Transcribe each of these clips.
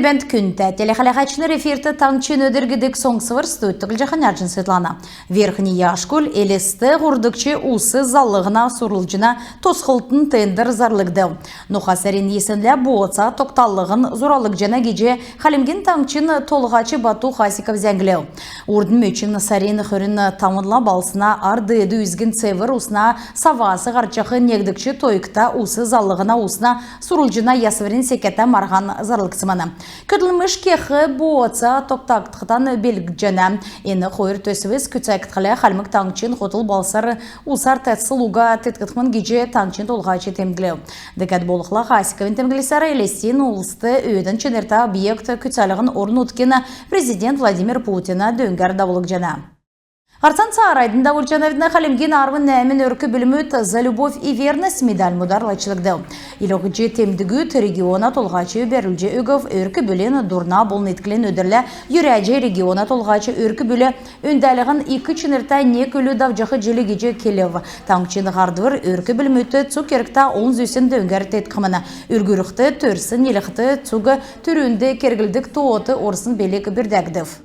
Төбент күнті. Телехалахачны реферті таңчын өдіргідік соңсывыр стөттіғіл жақын аржын Светлана. Верхний яшкүл елесті ғұрдықчы усы залығына сұрылжына тосқылтын тендер зарлыгды. Нұхасарин есінлі боğaца тоқталығын зұралық жана кеже халимген таңчын толғачы Бату Хасиков зәңгілеу. Урдын мөчін сарин хүрін тамынла балсына арды еді үзгін цевір усына савасы ғарчақы негдікчі тойықта усы залығына усына сұрылжына ясыверін секеті марған зарлықсыманы. Көділміш кеқі боğaца тоқтақтықтан белгіжені. Ені қойыр төсівіз күтсәкітқілі халмік таңчын қотыл балсар усар тәтсілуға тәткітқымын кеже таңчын толғачы темгілеу. Декәт болықла Хасиковын темгілесары елестен ұлысты өйдің ченерта объект күтсәліғін орын ұткені президент Владимир Путина дөңгер давылық жана. Арцан Саарайдың давылчановидна халимген арвын нәмін өркі білімөт «За любовь и верность» медаль мұдарлачылықты. Илоғычы темдігіт региона толғачы бәрілже өгіф өркі білін дұрна болын еткілін өдірлі юрәжі региона толғачы өркі білі өндәліғін 2 чынырта не көлі давжақы желі кеже келев. Таңчын ғардывыр өркі білімөті цук ерікта 10 зөсін дөңгер тетқымына. Үргіріқті төрсін еліқті цуғы түрінді кергілдік тоғыты орсын белек бірдәгдів.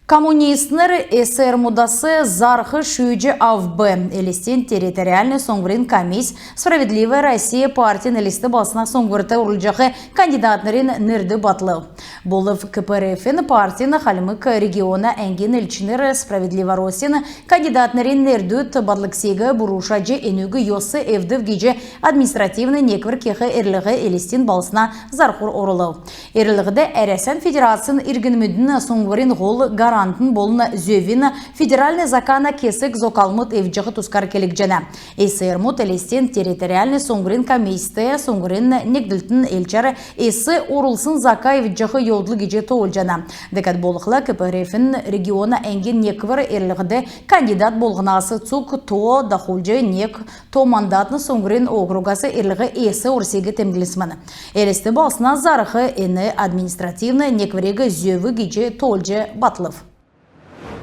Коммунистнер СССР мудасы зархы шүйджі авбы. Элестен территориальный соңғырын комисс «Справедливая Россия» партиян элесті басына соңғырты ұрылжақы кандидатнерін нірді батлы. Болыв КПРФ-ін партияны халымық региона әңген елчінер «Справедливая Россия» кандидатнерін нірдіт батлықсегі бұрушаджы әнугі йосы евдів геже административны неквір кеқі әрліғі элестен басына зархыр орылы. Әрліғді әрәсен федерациян иргінмүдін соңғырын ғол гарантын болына зөвін федеральный закана кесік зокалмыт евжіғі тұскар келік жана. СССР мұт әлестен территориальный соңғырын комиссия соңғырын негділтін елчары есі орылсын зака евжіғі йодлы геже тоғыл жана. Декат болықла КПРФ-ін региона әңген неквір әрліғді кандидат болғынасы цук то дахулжы нек то мандатны соңғырын округасы әрліғі есі орсегі темгілісміні. Әлесті балсына зарықы әні административны неквірегі зөві геже толжы батлыв.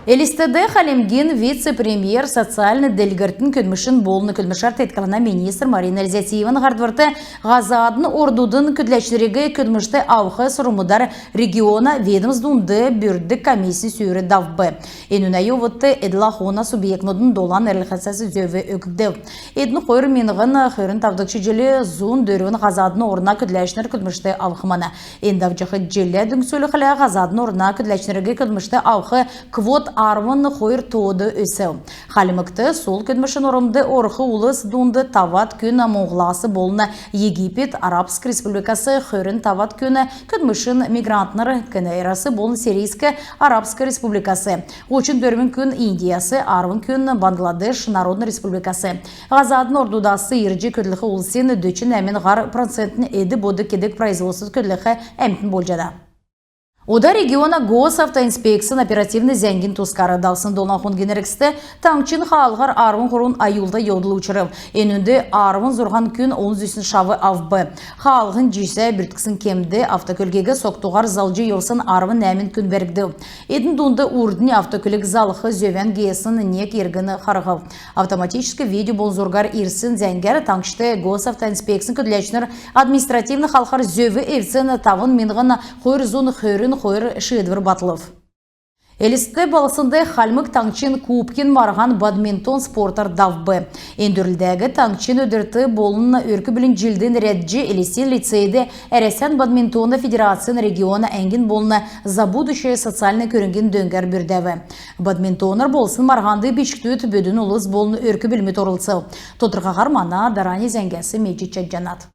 Элистеде халимген вице-премьер социальный делегаттың көдмішін болыны көдмішар тайткалана министр Марина Эльзятиеван ғардварты ғазадын ордудың көдләштерегі көдмішті ауқы сұрымыдар региона ведомствунды бүрді комиссия сүйірі давбы. Енунайы өтті эдлахуна субъектнудың долан әрліқасасы зөві өкді. Едін қойыр меніғін қойырын тавдықшы желі зұн дөрін ғазадын орына көдләшнер көдмішті ауқымана. Эндавжықы желі дүңсөлі қылы ғазадын орына көдләшнерігі көдмішті ауқы квот арвын қойыр тоғыды өсі. Халимікті сол көдмішін орымды орқы ұлыс дұнды тават күн мұғласы болына Египет, Арабск Республикасы қойырын тават күні көдмішін мигрантнар кінайрасы болын Сирийскі Арабск Республикасы. Очень дөрмін күн Индиясы, арвын күн Бангладеш Народный Республикасы. Ғазадын ордудасы ерджі көділіқі ұлсын дөчін әмін ғар процентін әді боды кедік производсыз көділіқі әмтін болжада. Ода региона госавтоинспекция оперативный зәңгін тускары далсын долан хон генерексті таңчын қалғар арвын құрын айылда йодылы учырып. Енінді арвын зұрған күн 10 шавы авбы. Қалғын жүйсе бірткісін кемді автокөлгегі соқтуғар залжы йосын арвын әмін күн бәргді. Едің дұнды урдың автокөлік залықы зөвен гейсін нек ергіні қарғып. Автоматическі видео бол зұрғар ирсін зәңгер таңшты госавтоинспекция көділәчінер административны қалқар зөві евсін тавын менғын қойыр зоны қойырын қойыр шыдвыр батылып. Элисті балысынды халмық таңчын кубкен марған бадминтон спортар давбы. Эндүрілдәгі таңчын өдірті болын өркі білін жылден рәджі Элисен лицейді әресен бадминтонды федерациян региона әңген болына за будущее социальный көрінген дөңгер бүрдәві. Бадминтонар болсын марғанды бешікті өті бөдің ұлыс болын өркі білмет орылсы. Тодырға қармана дарани зәңгәсі мечет жанат.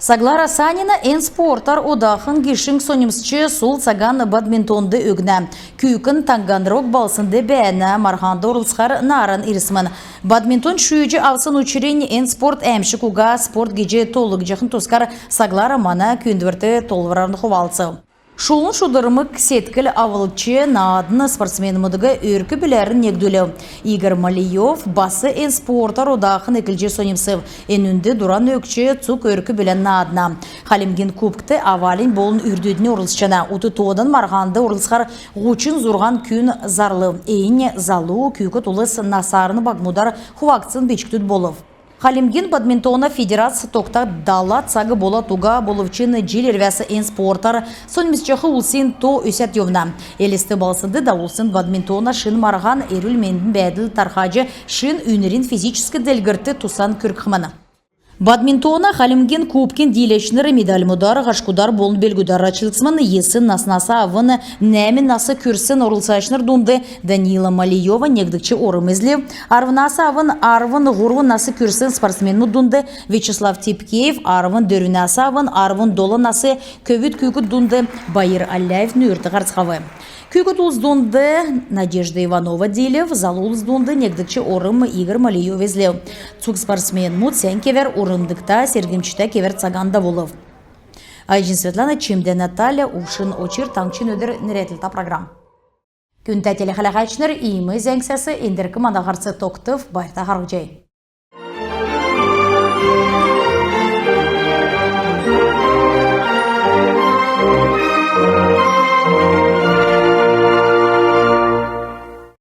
Саглара Санина эн спортар одахын гишин сонымсчы сул саган бадминтонды өгнә. Күйкін таңғанрок балсынды бәні марғанды орылсқар нарын ирісмін. Бадминтон шүйджі авсын учерен эн спорт әмші куға спорт геже толық жақын тоскар Саглара мана күйіндвірті толварарын хувалсы. Шулын шудырымық сеткіл авылчы наадны спортсмен мұдығы өркі білерін негдулі. Игорь Малиев басы эн спортар одақын екілже сонымсып. Энүнді дұран өкчі цук өркі білен наадна. Халимген кубкты авалин болын үрдедіне орылсчана. Уты тоғдан марғанды орылсқар ғучын зұрған күн зарлы. Эйне залу күйкі тұлыс насарыны бағмудар хувақцын бечіктүд болып. Халимгин бадминтона федерация токта дала цагы бола туга боловчины жилервясы эн спортар сонмисчахы улсин то өсет евна. Элисті балсынды да улсын бадминтона шын марған эрүлмендін бәділ тархажы шын үнерин физически делгірті тусан күркхманы. Бадминтона Халимгин кубкин дилечнері медаль мудары ғашқудар болын белгудар ачылықсманы есын наснаса авыны нәмін насы күрсін орылсашныр дунды Данила Малиева негдікчі орым ізлев. Арвынасы авын арвын ғурвын насы күрсін спортсменмі дунды Вячеслав Типкеев, арвын дөрінасы авын арвын долы насы көвіт күйгіт дунды Байыр Алляев нүрті ғарцқавы. Күйгіт ұлыз дунды Надежда Иванова делев, зал ұлыз дунды негдікчі орым Игорь Малиев езлев. Цук спортсмен мұт сен кевер орындықта сергемчіта кевер цаганда болов. Айжин Светлана, Чемде Наталья, Ушин Очир, Таңчин өдір нәретілта программ. Күнті телехалағайчыныр иімі зәңсәсі ендіркі манағарсы тоқтыв байта қарғжай.